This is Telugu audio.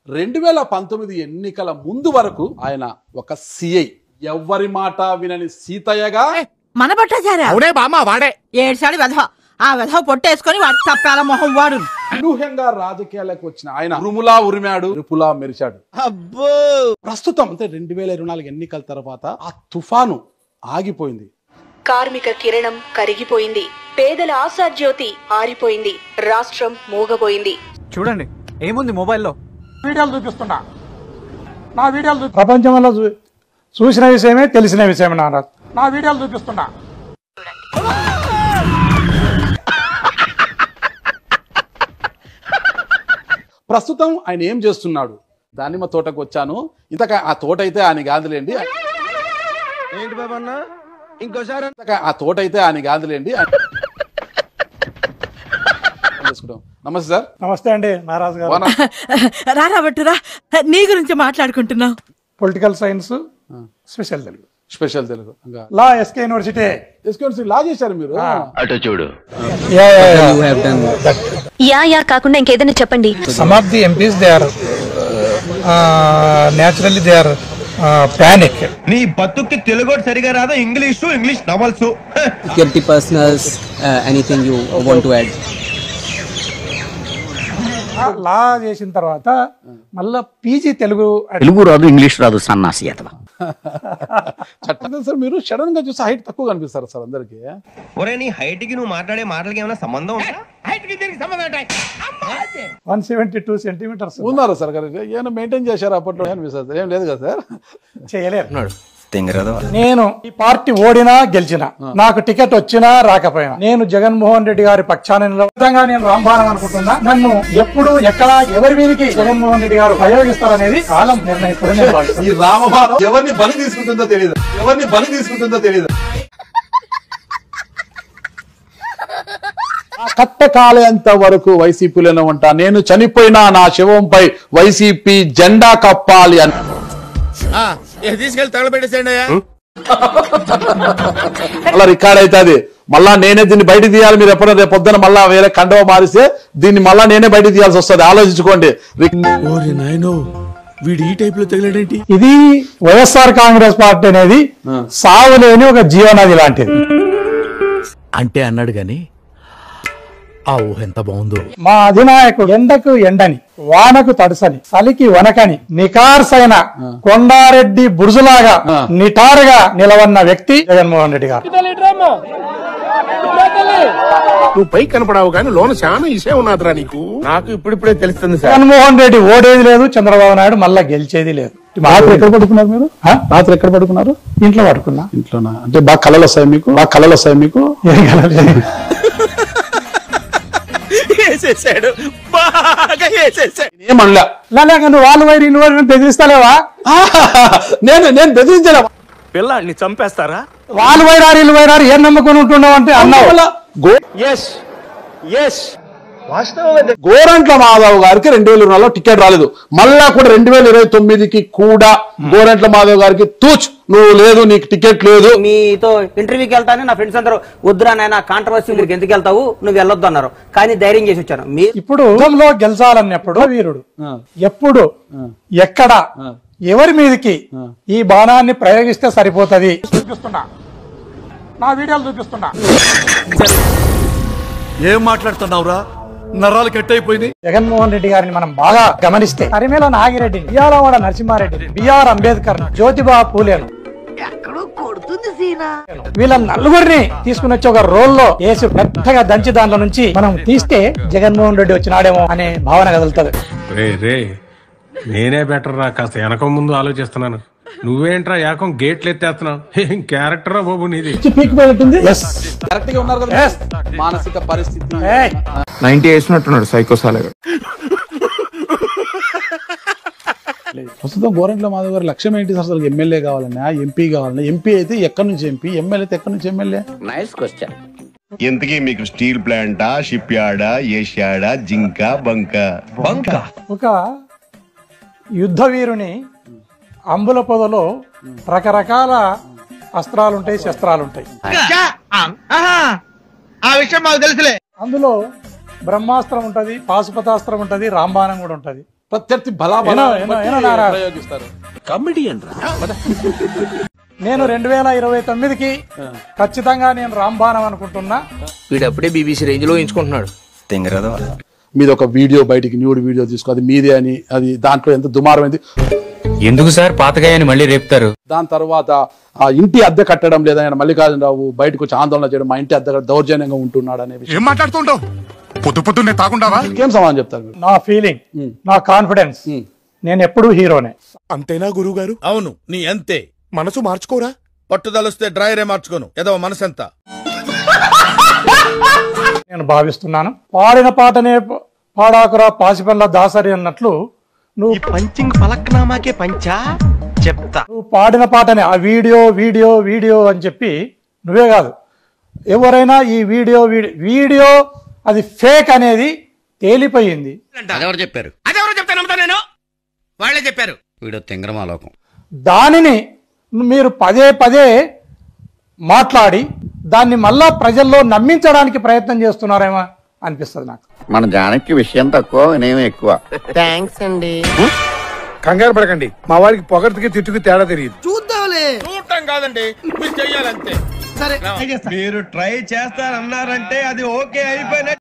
2019 ఎన్నికల ముందు వరకు ఆయన ఒక సిఐ, ఎవ్వరి మాట వినని సీతయ్యగా మన బట్టాచారా అవునే బామ్మ వాడే ఏడ్చాడు వెధవ. ఆ వెధవ పొట్టేసుకొని వాడు తప్పాల మొహం వాడు. అనూహ్యంగా రాజకీయాలకు వచ్చిన ఆయన ఉరుములా ఉరిమాడు, ఉరుపులా మెరిచాడు. ప్రస్తుతం అంటే 2024 ఎన్నికల తర్వాత ఆ తుఫాను ఆగిపోయింది. కార్మిక కిరణం కరిగిపోయింది, పేదల ఆశాజ్యోతి ఆరిపోయింది, రాష్ట్రం మూగపోయింది. చూడండి ఏముంది మొబైల్లో, వీడియోలు చూపిస్తున్నా. నా వీడియోలు ప్రపంచంలో చూసిన విషయమే తెలిసిన విషయమే నా వీడియోలు చూపిస్తున్నా. ప్రస్తుతం ఆయన ఏం చేస్తున్నాడు? దానిమ్మ తోటకు వచ్చాను. ఇంతక ఆ తోట అయితే ఆయన కాదులేండి, ఏంటి బాబన్నా ఇంకోసారి ఆ తోట అయితే ఆయన కాదులేండి. నమస్తే సార్. నమస్తే అండి నారాజు గారు. రారా బట్టురా, నీ గురించి మాట్లాడుకుంటున్నావు. Political science, special Telugu. Special Telugu law SK university. Law చేశారు మీరు. అటు చూడు. యా కాకుండా ఇంకేదైనా చెప్పండి. Some of the MPs they are naturally they are panic. నీ బతుక్కి తెలుగు సరిగా రాదా? English novels. Security personals, anything you want to add? Law చేసిన తర్వాత మళ్ళా పీజీ తెలుగు రాదు, ఇంగ్లీష్ రాదు, సన్నాసి అతవా. సార్ మీరు సడన్ గా చూస్తే హైట్ తక్కువ కనిపిస్తారు సార్ అందరికి. ఒరే నీ హైట్ కి నువ్వు మాట్లాడే మాటలకి ఏమైనా సంబంధం ఉందా? హైట్ కి దీనికి సంబంధం ఉంటాయి. 172 సెంటీమీటర్స్ ఉన్నారా సార్? ఏమైనా మెయింటైన్ చేశారు అప్పట్లో? అనిపిస్తుంది ఏం లేదు కదా సార్. చేయలేరు. నేను ఈ పార్టీ ఓడినా గెలిచినా, నాకు టికెట్ వచ్చినా రాకపోయినా, నేను జగన్మోహన్ రెడ్డి గారి పక్షాన నిలబడంగా నేను రాంబాణం అనుకుంటున్నా. నన్ను ఎప్పుడు ఎక్కడ ఎవరి మీదకి జగన్మోహన్ రెడ్డి గారు ప్రయోగిస్తారనేది కాలం నిర్ణయిస్తుందని. ఈ రామబాణం ఎవరిని బలి తీసుకుంటుందో తెలియదు. కట్ట కాలేంత వరకు వైసీపీలోనే ఉంటా, నేను చనిపోయినా నా శవంపై వైసీపీ జెండా కప్పాలి అని తీసుకెళ్ళి తగలబెట్టేసేయండి. అలా రికార్డ్ అవుతుంది. మళ్ళా నేనే దీన్ని బయటకు తీయాలి. మీరు ఎప్పుడైనా రేపు పొద్దున మళ్ళా వేరే కండవ మారిస్తే దీన్ని మళ్ళా నేనే బయటకు తీయాల్సి వస్తుంది. ఆలోచించుకోండి. వీడు ఈ టైప్ లో తగిలాడేంటి? ఇది వైఎస్ఆర్ కాంగ్రెస్ పార్టీ అనేది సావులేని ఒక జీవనది లాంటిది. అంటే అన్నాడు గాని ఆ ఊహ ఎంత బాగుందో. మా అధినాయకుడు ఎండకు ఎండని, వానకు తడుసని, చలికి వనకని, నికార్సైన కొండారెడ్డి బురుజులాగా నిటారుగా నిలవన్న వ్యక్తి జగన్మోహన్ రెడ్డి గారు. నువ్వు పై కనపడావు కానీ లోన చాలా ఇసే ఉన్నదిరా నీకు. నాకు ఇప్పుడిప్పుడే తెలుస్తుంది సార్. జగన్మోహన్ రెడ్డి ఓడేది లేదు, చంద్రబాబు నాయుడు మళ్ళా గెలిచేది లేదు. రాత్రి ఎక్కడ పడుకున్నారు మీరు? రాత్రి ఎక్కడ పడుకున్నారు? ఇంట్లో పడుకున్నా. ఇంట్లోనా? అంటే బాగా కళలు వస్తాయి మీకు? ఏం కలలేదు. ఏమనలే. నువ్వు వాళ్ళు వైరు ఇల్లు వైరు బెదిరిస్తలేవా? నేను బెదిరించలే. పిల్లాడిని చంపేస్తారా? వాళ్ళు వైరారు ఇల్లు వైరారు ఏం నమ్ముకొని ఉంటున్నావు అంటే అన్నావు. గోరంట్ల మాధవ్ గారికి 2024లో టికెట్ రాలేదు. మళ్ళా కూడా 2029కి కూడా గోరంట్ల మాధవ్ గారికి తూచ్, నువ్వు లేదు, నీకు టికెట్ లేదు. మీతో ఇంటర్వ్యూకి వెళ్తాను, నా ఫ్రెండ్స్ అందరూ వద్దురా నాయన కాంట్రవర్సీ మీరు ఎందుకు వెళ్తావు, నువ్వు వెళ్ళొద్దు అన్నారు. కానీ ధైర్యం చేసి వచ్చాను. ఇప్పుడు యుద్ధంలో గెలిచాలన్నప్పుడు వీరుడు ఎప్పుడు ఎక్కడ ఎవరి మీదకి ఈ బాణాన్ని ప్రయోగిస్తే సరిపోతుంది. చూపిస్తున్నా. నా వీడియోలు చూపిస్తున్నా. ఏం మాట్లాడుతున్నావురా? నరాలు కట్ అయిపోయింది. జగన్మోహన్ రెడ్డి గారిని మనం బాగా గమనిస్తే అరిమేల నాగిరెడ్డి, బియ్యాలవాడ నరసింహారెడ్డి, బిఆర్ అంబేద్కర్, జ్యోతిబా పూలేను, వీళ్ళ నలుగురిని తీసుకుని వచ్చి ఒక రోల్లో వేసి పెద్దగా దంచి దాంట్లో నుంచి మనం తీస్తే జగన్మోహన్ రెడ్డి వచ్చినాడేమో అనే భావన కదులుతుంది. నేనే బెటర్ రా, కాస్త వెనక ముందు ఆలోచిస్తున్నాను. నువ్వేంట్రా ఏకం గేట్లు ఎత్తేస్తున్నావు? ఏం క్యారెక్టర్ రా బాబు నీది. కరెక్ట్ గా ఉన్నారు కదా. మానసిక పరిస్థితి 90 వేసినట్టున్నాడు సైకోసాలగా. ప్రస్తుతం గోరంట్ల మాధవ్ గారి లక్ష్యం ఏంటి సార్? అసలు ఎమ్మెల్యే కావాలన్నా, ఎంపీ కావాలన్నా? ఎంపీ అయితే ఎక్కడి నుంచి ఎంపీ, ఎమ్మెల్యే అయితే ఎక్కడి నుంచి ఎమ్మెల్యే? Nice question. ఇంతకీ మీకు స్టీల్ ప్లాంటా, షిప్ యార్డా, ఏషియాడా, జింక, బంక? ఒక యుద్ధ వీరుని అంబుల పొదలో రకరకాల అస్త్రాలుంటాయి, శస్త్రాలుంటాయి. ఆ విషయం మాకు తెలుసులే. అందులో బ్రహ్మాస్త్రం ఉంటది, పాశుపతాస్త్రం ఉంటది, రాంబాణం కూడా ఉంటది. ప్రత్యర్థి ప్రయోగిస్తారు. నేను 2029కి ఖచ్చితంగా నేను రాంబాణం అనుకుంటున్నా. వీడప్పుడే బీబీసీ రేంజ్ లో ఎంచుకుంటున్నాడు. మీది ఒక వీడియో బయటికి న్యూడ్ వీడియో తీసుకో, అది మీదే అని, అది దాంట్లో ఎంత దుమారమైంది. ఎందుకు సార్ పాతగాయని మళ్ళీ రేపుతారు? దాని తర్వాత ఆ ఇంటి అద్దె కట్టడం లేదా మల్లికార్జునరావు బయటకు వచ్చి ఆందోళన చేయడం, మా ఇంటి అద్దె దౌర్జన్యంగా ఉంటున్నాడు అనే విషయం. ఏం మాట్లాడుతుంటావు? పొద్దున్నే తాగుండావా? ఇంకేం సమాధానం చెప్తారు? నా ఫీలింగ్, నా కాన్ఫిడెన్స్, నేను ఎప్పుడూ హీరోనే. అంతేనా గురువు గారు? అవును, నీ అంతే. మనసు మార్చుకోరా? పట్టుదలొస్తే డ్రైరే మార్చుకోను, ఏదో మనసెంత. నేను భావిస్తున్నాను. పాడిన పాటనే పాడాకురా పాసిపల్ల దాసరి అన్నట్లు నువ్వు పంచింగ్ పలక్నామాకే పంచా చెప్తా. నువ్వు పాడిన పాటనే ఆ వీడియో వీడియో వీడియో అని చెప్పి నువ్వే కాదు ఎవరైనా ఈ వీడియో అది ఫేక్ అనేది తేలిపోయింది. అదెవరు చెప్పారు? అదెవరో చెప్తే నమ్ముతా నేను? వాళ్ళే చెప్పారు. వీడియో తెంగరమాలోకం. దానిని మీరు పదే పదే మాట్లాడి దాన్ని మళ్ళా ప్రజల్లో నమ్మించడానికి ప్రయత్నం చేస్తున్నారేమో అనిపిస్తుంది నాకు. మన జానకి విషయం తక్కువ, నేనే ఎక్కువ. థ్యాంక్స్ అండి. కంగారు పడకండి, మా వారికి పొగర్తికి తిట్టుకు తేడా తెలియదు. చూద్దాంలే. చూడటం కాదండి, మీరు చెయ్యాలంతే. సరే, మీరు ట్రై చేస్తారన్నారంటే అది ఓకే అయిపోయినట్టు.